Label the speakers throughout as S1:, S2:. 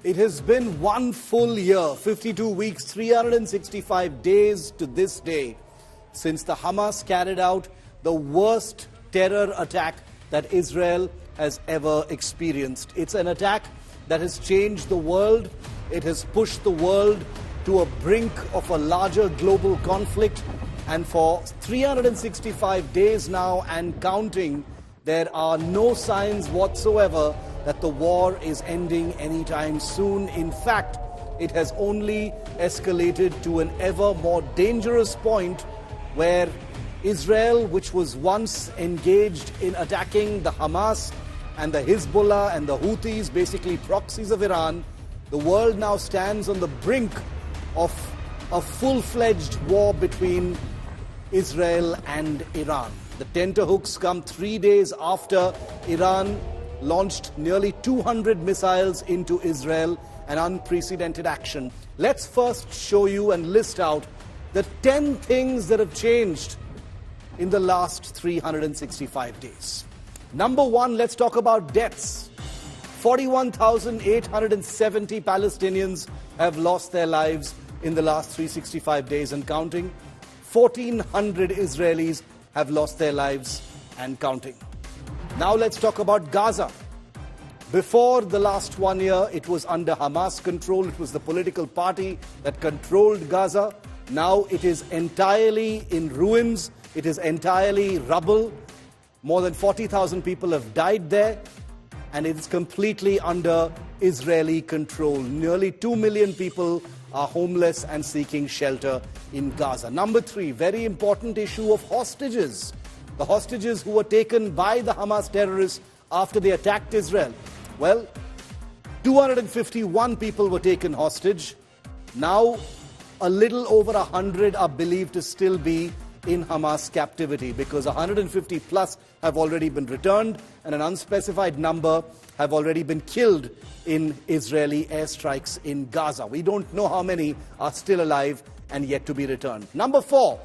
S1: It has been one full year, 52 weeks, 365 days to this day, since the Hamas carried out the worst terror attack that Israel has ever experienced. It's an attack that has changed the world. It has pushed the world to a brink of a larger global conflict. And for 365 days now and counting, there are no signs whatsoever that the war is ending anytime soon. In fact, it has only escalated to an ever more dangerous point where Israel, which was once engaged in attacking the Hamas and the Hezbollah and the Houthis, basically proxies of Iran, the world now stands on the brink of a full-fledged war between Israel and Iran. The tenterhooks come 3 days after Iran launched nearly 200 missiles into Israel, an unprecedented action. Let's first show you and list out the 10 things that have changed in the last 365 days. Number one, let's talk about deaths. 41,870 Palestinians have lost their lives in the last 365 days and counting. 1,400 Israelis have lost their lives and counting. Now let's talk about Gaza. Before the last 1 year, it was under Hamas control. It was the political party that controlled Gaza. Now it is entirely in ruins. It is entirely rubble. More than 40,000 people have died there, and it is completely under Israeli control. Nearly 2 million people are homeless and seeking shelter in Gaza. Number three, very important issue of hostages. The hostages who were taken by the Hamas terrorists after they attacked Israel. Well, 251 people were taken hostage. Now, a little over 100 are believed to still be in Hamas captivity, because 150 plus have already been returned and an unspecified number have already been killed in Israeli airstrikes in Gaza. We don't know how many are still alive and yet to be returned. Number four,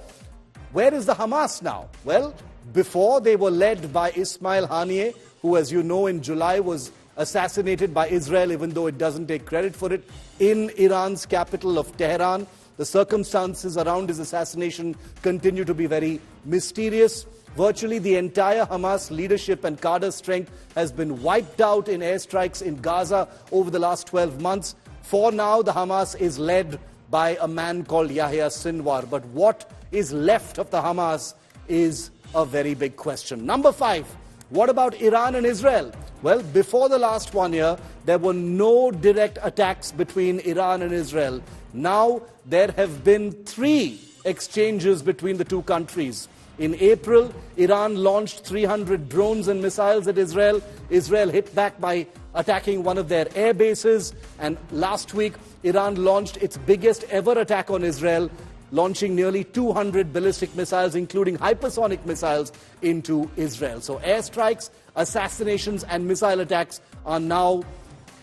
S1: where is the Hamas now? Well, before they were led by Ismail Haniyeh, who, as you know, in July was assassinated by Israel, even though it doesn't take credit for it, in Iran's capital of Tehran. The circumstances around his assassination continue to be very mysterious. Virtually the entire Hamas leadership and cadre strength has been wiped out in airstrikes in Gaza over the last 12 months. For now, the Hamas is led by a man called Yahya Sinwar. But what is left of the Hamas is a very big question. Number five, what about Iran and Israel? Well, before the last 1 year, there were no direct attacks between Iran and Israel. Now, there have been 3 exchanges between the two countries. In April, Iran launched 300 drones and missiles at Israel. Israel hit back by attacking one of their air bases. And last week, Iran launched its biggest ever attack on Israel, launching nearly 200 ballistic missiles, including hypersonic missiles, into Israel. So airstrikes, assassinations, and missile attacks are now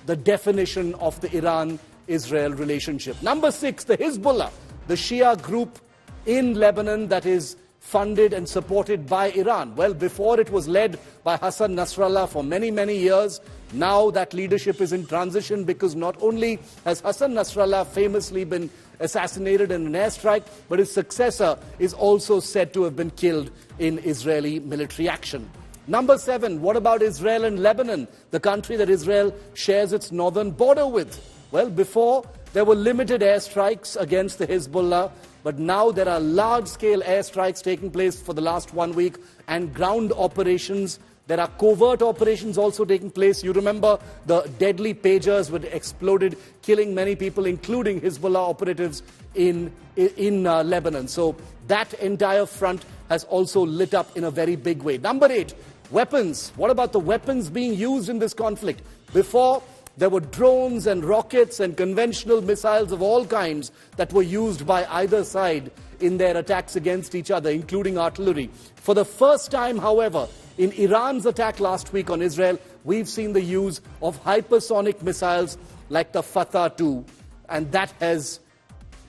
S1: the definition of the Iran-Israel relationship. Number 6, the Hezbollah, the Shia group in Lebanon that is funded and supported by Iran. Well, before it was led by Hassan Nasrallah for many, many years. Now that leadership is in transition, because not only has Hassan Nasrallah famously been assassinated in an airstrike, but his successor is also said to have been killed in Israeli military action. Number 7, what about Israel and Lebanon, the country that Israel shares its northern border with? Well, before there were limited airstrikes against the Hezbollah, but now there are large-scale airstrikes taking place for the last 1 week and ground operations. There are covert operations also taking place. You remember the deadly pagers that exploded, killing many people, including Hezbollah operatives in Lebanon. So that entire front has also lit up in a very big way. Number 8, weapons. What about the weapons being used in this conflict? Before, there were drones and rockets and conventional missiles of all kinds that were used by either side in their attacks against each other, including artillery. For the first time, however, in Iran's attack last week on Israel, we've seen the use of hypersonic missiles like the Fatah 2, and that has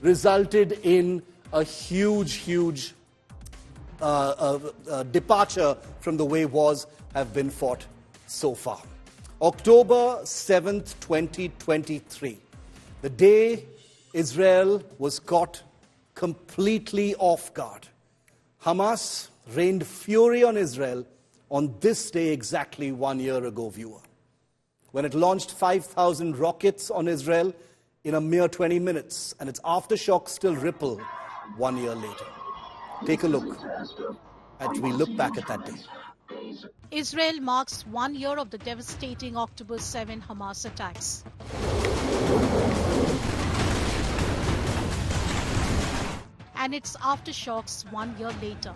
S1: resulted in a huge departure from the way wars have been fought so far. October 7th, 2023, the day Israel was caught completely off guard. Hamas rained fury on Israel on this day exactly 1 year ago, viewer, when it launched 5,000 rockets on Israel in a mere 20 minutes, and its aftershocks still ripple 1 year later. Take a look as we look back at that day.
S2: Israel marks 1 year of the devastating October 7 Hamas attacks. And its aftershocks 1 year later.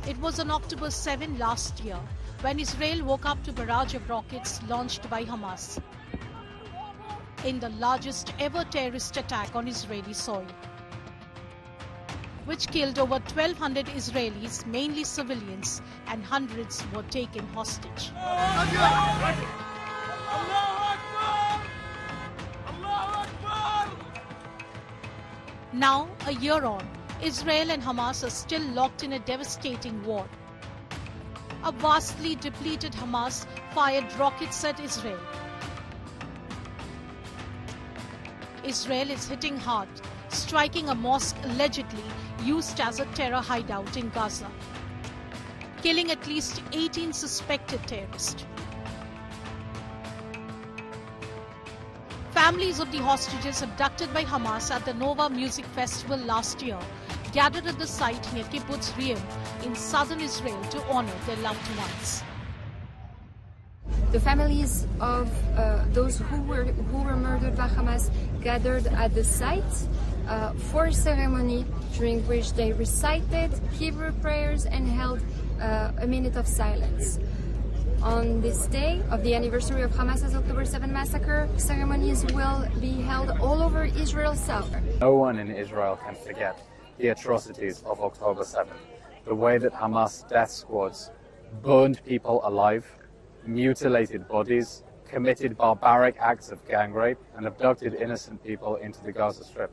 S2: It was on October 7 last year when Israel woke up to a barrage of rockets launched by Hamas in the largest ever terrorist attack on Israeli soil, which killed over 1,200 Israelis, mainly civilians, and hundreds were taken hostage. Now, a year on, Israel and Hamas are still locked in a devastating war. A vastly depleted Hamas fired rockets at Israel. Israel is hitting hard, striking a mosque allegedly used as a terror hideout in Gaza, killing at least 18 suspected terrorists. Families of the hostages abducted by Hamas at the Nova Music Festival last year gathered at the site near Kibbutz Re'im in southern Israel to honor their loved ones.
S3: The families of those who were murdered by Hamas gathered at the site for a ceremony during which they recited Hebrew prayers and held a minute of silence. On this day of the anniversary of Hamas's October 7 massacre, ceremonies will be held all over Israel South.
S4: No one in Israel can forget the atrocities of October 7. The way that Hamas death squads burned people alive, mutilated bodies, committed barbaric acts of gang rape, and abducted innocent people into the Gaza Strip.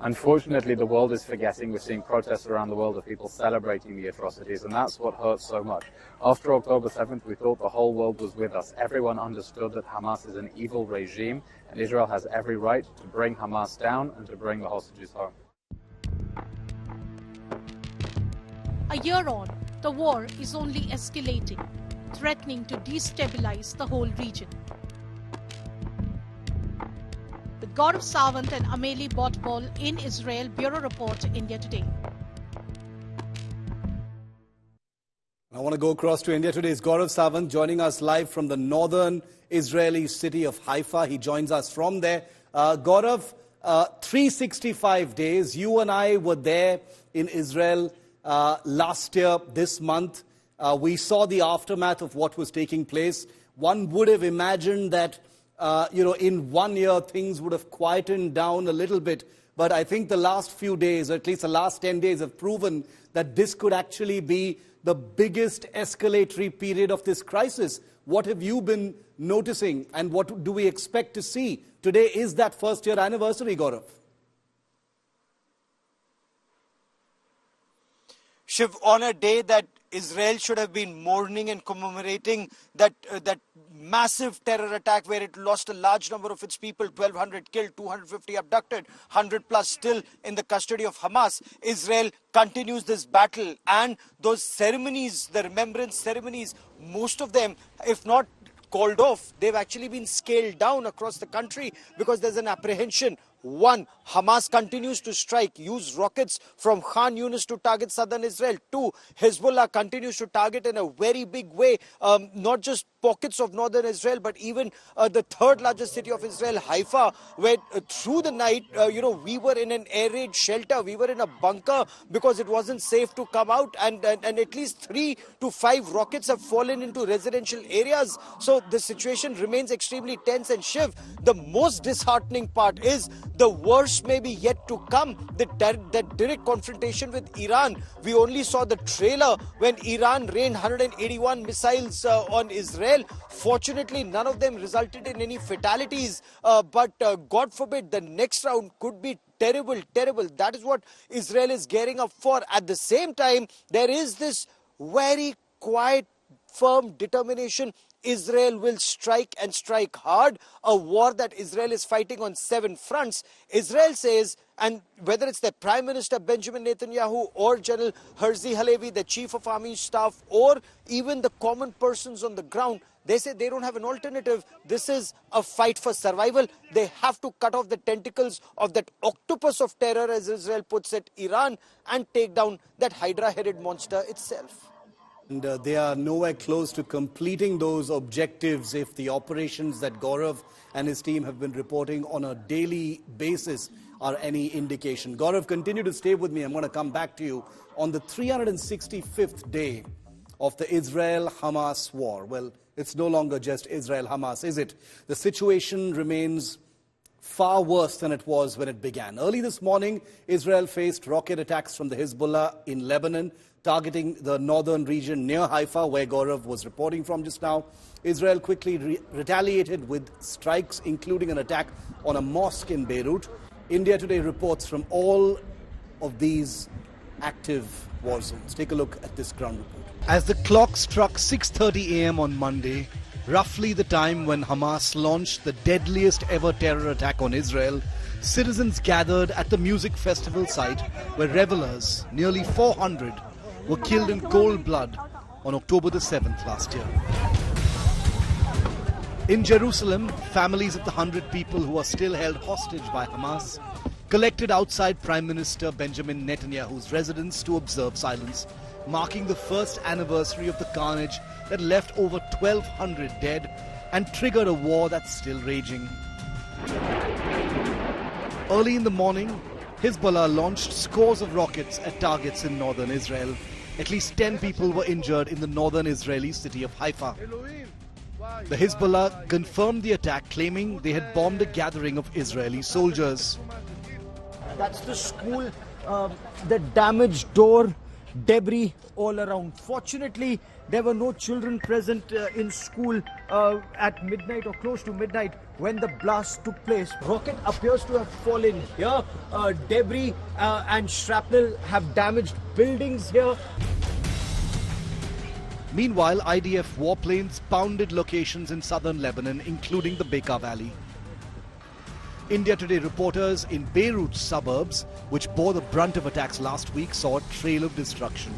S4: Unfortunately, the world is forgetting. We're seeing protests around the world of people celebrating the atrocities, and that's what hurts so much. After October 7th, we thought the whole world was with us. Everyone understood that Hamas is an evil regime, and Israel has every right to bring Hamas down and to bring the hostages home.
S2: A year on, the war is only escalating, threatening to destabilize the whole region. With Gaurav Sawant and Ameli Botbol in Israel, Bureau Report, India Today.
S1: I want to go across to India Today. It's Gaurav Sawant joining us live from the northern Israeli city of Haifa. He joins us from there. Gaurav, 365 days. You and I were there in Israel last year, this month. We saw the aftermath of what was taking place. One would have imagined that, in 1 year, things would have quietened down a little bit. But I think the last few days, or at least the last 10 days, have proven that this could actually be the biggest escalatory period of this crisis. What have you been noticing, and what do we expect to see? Today is that first year anniversary, Gaurav.
S5: Shiv, on a day that Israel should have been mourning and commemorating that massive terror attack where it lost a large number of its people, 1,200 killed, 250 abducted, 100 plus still in the custody of Hamas. Israel continues this battle, and those ceremonies, the remembrance ceremonies, most of them, if not called off, they've actually been scaled down across the country because there's an apprehension. One, Hamas continues to strike, use rockets from Khan Yunis to target southern Israel. Two, Hezbollah continues to target in a very big way, not just pockets of northern Israel, but even the third largest city of Israel, Haifa, where through the night, we were in an air raid shelter. We were in a bunker because it wasn't safe to come out, and at least 3 to 5 rockets have fallen into residential areas. So the situation remains extremely tense. And Shiv, the most disheartening part is the worst may be yet to come. That direct confrontation with Iran. We only saw the trailer when Iran rained 181 missiles on Israel. Fortunately, none of them resulted in any fatalities. But God forbid, the next round could be terrible, terrible. That is what Israel is gearing up for. At the same time, there is this very quiet, firm determination Israel will strike and strike hard, a war that Israel is fighting on 7 fronts. Israel says, and whether it's their Prime Minister Benjamin Netanyahu or General Herzi Halevi, the Chief of Army Staff, or even the common persons on the ground, they say they don't have an alternative. This is a fight for survival. They have to cut off the tentacles of that octopus of terror, as Israel puts it, Iran, and take down that Hydra-headed monster itself.
S1: And they are nowhere close to completing those objectives if the operations that Gaurav and his team have been reporting on a daily basis are any indication. Gaurav, continue to stay with me. I'm going to come back to you on the 365th day of the Israel-Hamas war. Well, it's no longer just Israel-Hamas, is it? The situation remains far worse than it was when it began. Early this morning, Israel faced rocket attacks from the Hezbollah in Lebanon, targeting the northern region near Haifa, where Gaurav was reporting from just now. Israel quickly retaliated with strikes, including an attack on a mosque in Beirut. India Today reports from all of these active war zones. Take a look at this ground report. As the clock struck 6:30 a.m. on Monday, roughly the time when Hamas launched the deadliest ever terror attack on Israel, citizens gathered at the music festival site where revelers, nearly 400, were killed in cold blood on October the 7th last year. In Jerusalem, families of the 100 people who are still held hostage by Hamas collected outside Prime Minister Benjamin Netanyahu's residence to observe silence, marking the first anniversary of the carnage that left over 1,200 dead and triggered a war that's still raging. Early in the morning, Hezbollah launched scores of rockets at targets in northern Israel. At least 10 people were injured in the northern Israeli city of Haifa. The Hezbollah confirmed the attack, claiming they had bombed a gathering of Israeli soldiers.
S5: That's the school, the damaged door, debris all around. Fortunately, there were no children present in school at midnight or close to midnight when the blast took place. Rocket appears to have fallen here. Debris and shrapnel have damaged buildings here.
S1: Meanwhile, IDF warplanes pounded locations in southern Lebanon, including the Bekaa Valley. India Today reporters in Beirut's suburbs, which bore the brunt of attacks last week, saw a trail of destruction.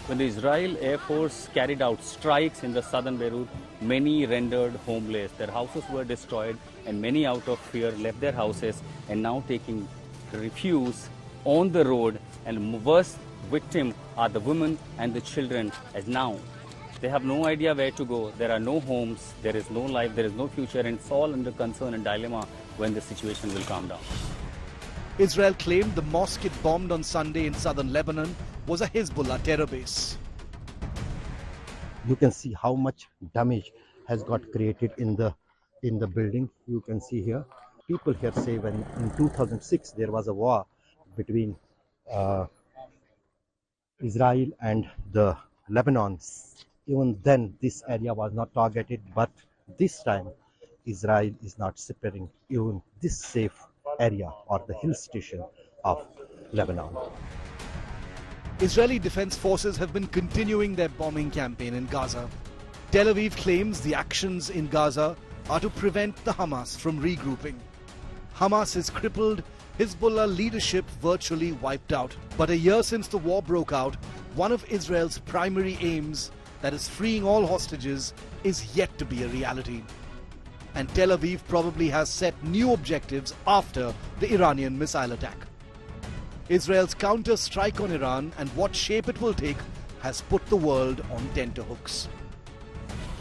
S6: When the Israel Air Force carried out strikes in the southern Beirut, many rendered homeless. Their houses were destroyed, and many out of fear left their houses and now taking refuge on the road. And worst victim are the women and the children, as now they have no idea where to go. There are no homes, there is no life, there is no future, and it's all under concern and dilemma when the situation will calm down.
S1: Israel claimed the mosque it bombed on Sunday in southern Lebanon was a Hezbollah terror base.
S7: You can see how much damage has got created in the building. You can see here. People here say when in 2006 there was a war between Israel and the Lebanon. Even then this area was not targeted, but this time Israel is not sparing even this safe area or the hill station of Lebanon.
S1: Israeli defense forces have been continuing their bombing campaign in Gaza. Tel Aviv claims the actions in Gaza are to prevent the Hamas from regrouping. Hamas is crippled, Hezbollah leadership virtually wiped out. But a year since the war broke out, one of Israel's primary aims, that is freeing all hostages, is yet to be a reality. And Tel Aviv probably has set new objectives after the Iranian missile attack. Israel's counter-strike on Iran and what shape it will take has put the world on tenterhooks.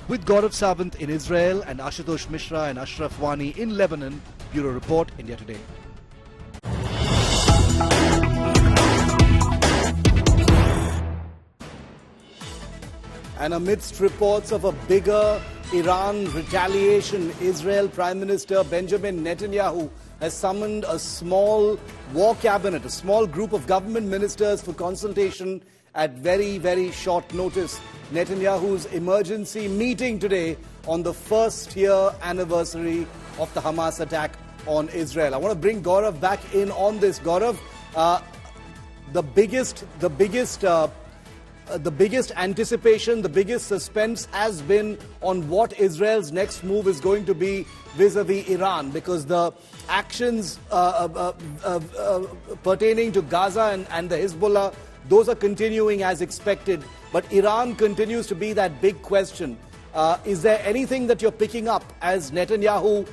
S1: With Gaurav Savant in Israel and Ashutosh Mishra and Ashraf Wani in Lebanon, Bureau Report, India Today. And amidst reports of a bigger Iran retaliation, Israel Prime Minister Benjamin Netanyahu has summoned a small war cabinet, a small group of government ministers for consultation at very, very short notice. Netanyahu's emergency meeting today on the first year anniversary of the Hamas attack on Israel. I want to bring Gaurav back in on this. Gaurav, the biggest the biggest anticipation, the biggest suspense has been on what Israel's next move is going to be vis-a-vis Iran, because the actions pertaining to Gaza and the Hezbollah, those are continuing as expected. But Iran continues to be that big question. Is there anything that you're picking up as Netanyahu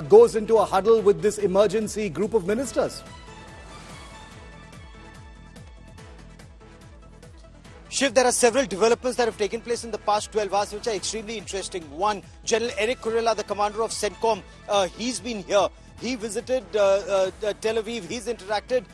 S1: goes into a huddle with this emergency group of ministers?
S5: Shiv, there are several developments that have taken place in the past 12 hours which are extremely interesting. One, General Eric Kurilla, the commander of CENTCOM, he's been here. He visited Tel Aviv. He's interacted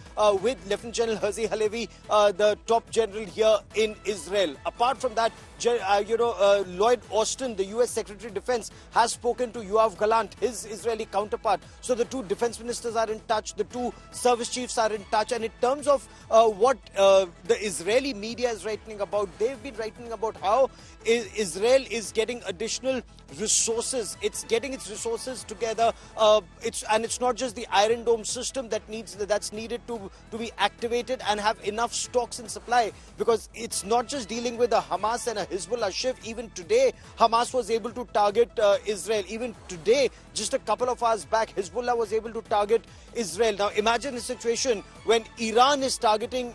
S5: with Lieutenant General Herzi Halevi, the top general here in Israel. Apart from that, Lloyd Austin, the U.S. Secretary of Defense, has spoken to Yoav Gallant, his Israeli counterpart. So the two defense ministers are in touch. The two service chiefs are in touch. And in terms of what the Israeli media is writing about, they've been writing about how Israel is getting additional resources. It's getting its resources together. And it's not just the Iron Dome system that's needed to be activated and have enough stocks and supply, because it's not just dealing with a Hamas and a Hezbollah shift. Even today, Hamas was able to target Israel. Even today, just a couple of hours back, Hezbollah was able to target Israel. Now imagine a situation when Iran is targeting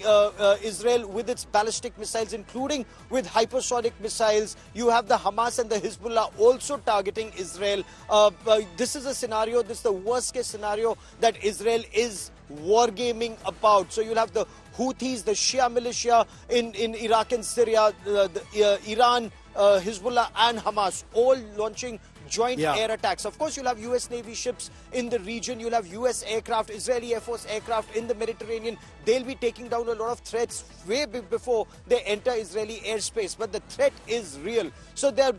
S5: Israel with its ballistic missiles, including with hypersonic missiles. You have the Hamas and the Hezbollah also targeting Israel. This is a scenario, this is the worst case scenario that Israel is wargaming about. So you'll have the Houthis, the Shia militia in Iraq and Syria, Iran, Hezbollah and Hamas all launching joint air attacks. Of course, you'll have US Navy ships in the region. You'll have US aircraft, Israeli Air Force aircraft in the Mediterranean. They'll be taking down a lot of threats way before they enter Israeli airspace. But the threat is real. So they're,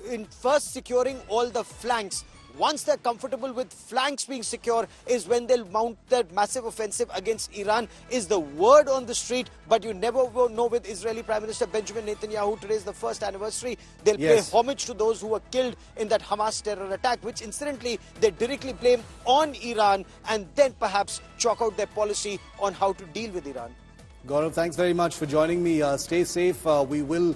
S5: in first securing all the flanks. Once they're comfortable with flanks being secure is when they'll mount that massive offensive against Iran, is the word on the street. But you never will know with Israeli Prime Minister Benjamin Netanyahu. Today is the first anniversary. They'll pay homage to those who were killed in that Hamas terror attack, which incidentally they directly blame on Iran, and then perhaps chalk out their policy on how to deal with Iran.
S1: Gaurav, thanks very much for joining me. Stay safe. We will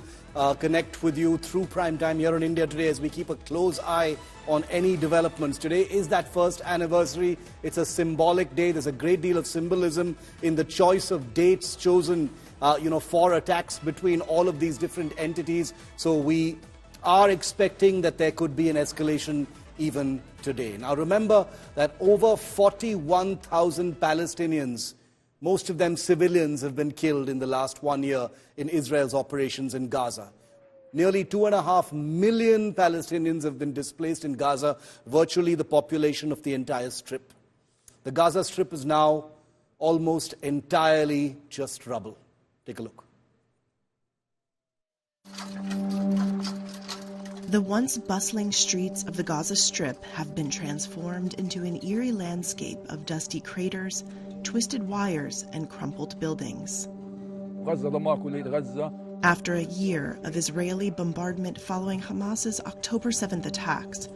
S1: connect with you through Prime Time here in India today as we keep a close eye on any developments. Today is that first anniversary. It's a symbolic day. There's a great deal of symbolism in the choice of dates chosen, for attacks between all of these different entities. So we are expecting that there could be an escalation even today. Now remember that over 41,000 Palestinians, most of them civilians, have been killed in the last 1 year in Israel's operations in Gaza. Nearly 2.5 million Palestinians have been displaced in Gaza, virtually the population of the entire Strip. The Gaza Strip is now almost entirely just rubble. Take a look.
S8: The once bustling streets of the Gaza Strip have been transformed into an eerie landscape of dusty craters, twisted wires, and crumpled buildings. After a year of Israeli bombardment following Hamas's October 7th attacks,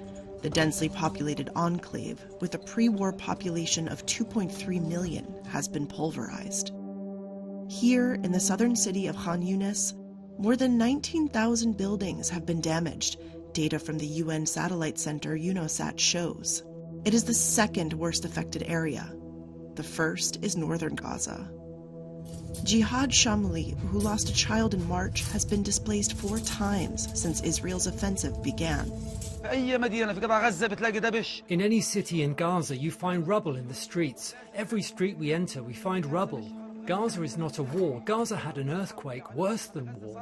S8: the densely populated enclave, with a pre-war population of 2.3 million, has been pulverized. Here, in the southern city of Khan Yunis, more than 19,000 buildings have been damaged, data from the UN satellite center UNOSAT shows. It is the second worst affected area. The first is northern Gaza. Jihad Shamli, who lost a child in March, has been displaced 4 times since Israel's offensive began.
S9: In any city in Gaza, you find rubble in the streets. Every street we enter, we find rubble. Gaza is not a war. Gaza had an earthquake, worse than war.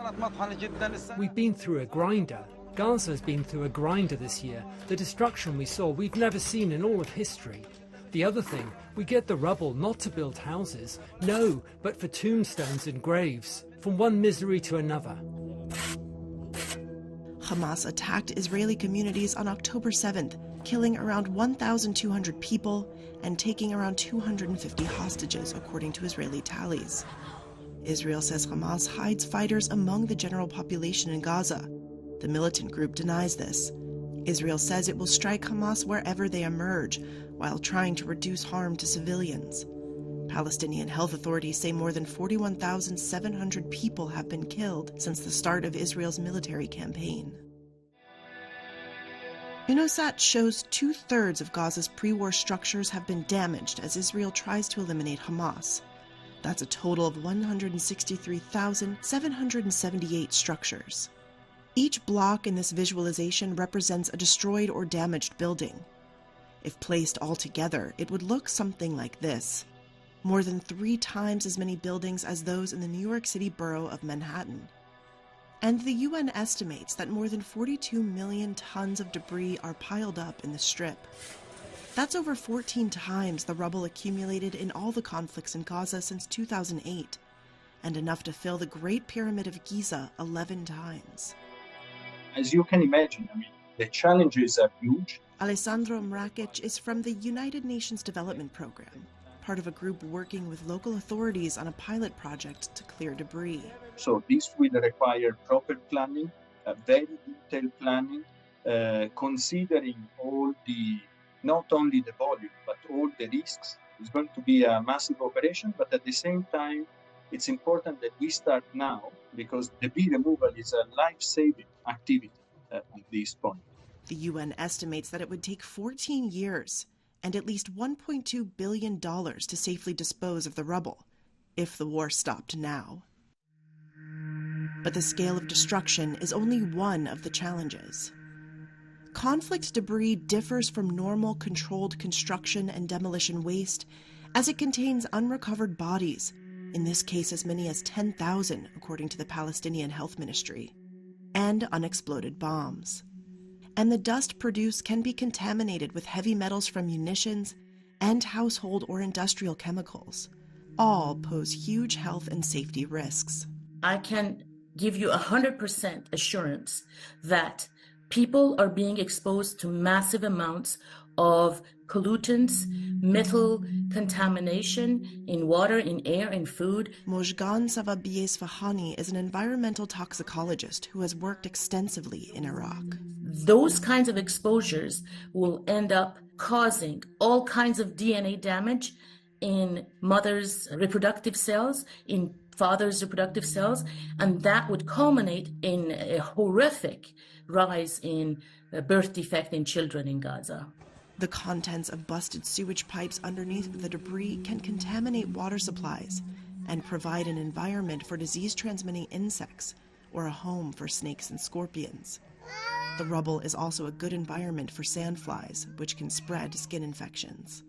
S9: We've been through a grinder. Gaza has been through a grinder this year. The destruction we saw, we've never seen in all of history. The other thing, we get the rubble not to build houses, no, but for tombstones and graves, from one misery to another.
S8: Hamas attacked Israeli communities on October 7th, killing around 1,200 people and taking around 250 hostages, according to Israeli tallies. Israel says Hamas hides fighters among the general population in Gaza. The militant group denies this. Israel says it will strike Hamas wherever they emerge, while trying to reduce harm to civilians. Palestinian health authorities say more than 41,700 people have been killed since the start of Israel's military campaign. UNOSAT shows 2/3 of Gaza's pre-war structures have been damaged as Israel tries to eliminate Hamas. That's a total of 163,778 structures. Each block in this visualization represents a destroyed or damaged building. If placed all together, it would look something like this. More than 3 times as many buildings as those in the New York City borough of Manhattan. And the UN estimates that more than 42 million tons of debris are piled up in the Strip. That's over 14 times the rubble accumulated in all the conflicts in Gaza since 2008, and enough to fill the Great Pyramid of Giza 11 times.
S10: As you can imagine, the challenges are huge.
S8: Alessandro Mrakic is from the United Nations Development Program, part of a group working with local authorities on a pilot project to clear debris.
S10: So this will require proper planning, very detailed planning, considering all not only the volume, but all the risks. It's going to be a massive operation, but at the same time, it's important that we start now because debris removal is a life-saving activity at this point.
S8: The UN estimates that it would take 14 years and at least $1.2 billion to safely dispose of the rubble, if the war stopped now. But the scale of destruction is only one of the challenges. Conflict debris differs from normal controlled construction and demolition waste as it contains unrecovered bodies, in this case as many as 10,000 according to the Palestinian Health Ministry, and unexploded bombs. And the dust produced can be contaminated with heavy metals from munitions and household or industrial chemicals. All pose huge health and safety risks.
S11: I can give you 100% assurance that people are being exposed to massive amounts of pollutants, metal contamination in water, in air, in food.
S8: Mojgan Savabieh-Svahani is an environmental toxicologist who has worked extensively in Iraq.
S11: Those kinds of exposures will end up causing all kinds of DNA damage in mothers' reproductive cells, in fathers' reproductive cells, and that would culminate in a horrific rise in birth defect in children in Gaza.
S8: The contents of busted sewage pipes underneath the debris can contaminate water supplies and provide an environment for disease-transmitting insects or a home for snakes and scorpions. The rubble is also a good environment for sandflies, which can spread skin infections.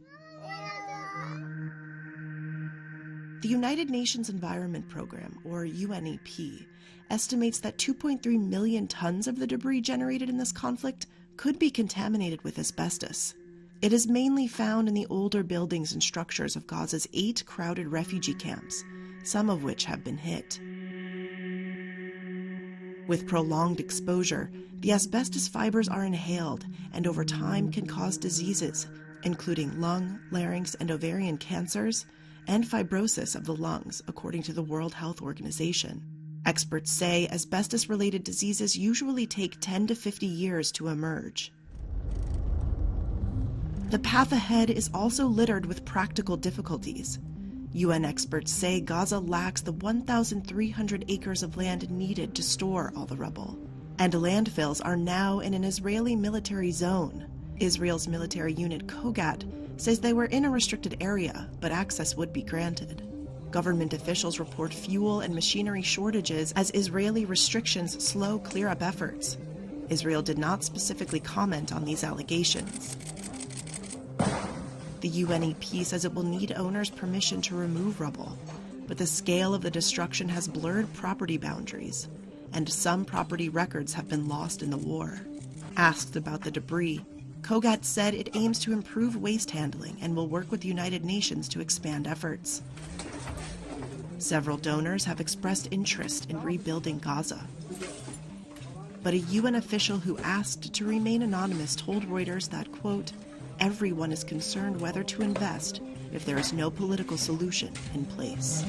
S8: The United Nations Environment Program, or UNEP, estimates that 2.3 million tons of the debris generated in this conflict could be contaminated with asbestos. It is mainly found in the older buildings and structures of Gaza's 8 crowded refugee camps, some of which have been hit. With prolonged exposure, the asbestos fibers are inhaled and over time can cause diseases, including lung, larynx, and ovarian cancers, and fibrosis of the lungs, according to the World Health Organization. Experts say asbestos-related diseases usually take 10 to 50 years to emerge. The path ahead is also littered with practical difficulties. UN experts say Gaza lacks the 1,300 acres of land needed to store all the rubble. And landfills are now in an Israeli military zone. Israel's military unit Kogat says they were in a restricted area, but access would be granted. Government officials report fuel and machinery shortages as Israeli restrictions slow clear-up efforts. Israel did not specifically comment on these allegations. The UNEP says it will need owners' permission to remove rubble, but the scale of the destruction has blurred property boundaries, and some property records have been lost in the war. Asked about the debris, Kogat said it aims to improve waste handling and will work with the United Nations to expand efforts. Several donors have expressed interest in rebuilding Gaza. But a UN official who asked to remain anonymous told Reuters that, quote, everyone is concerned whether to invest if there is no political solution in place.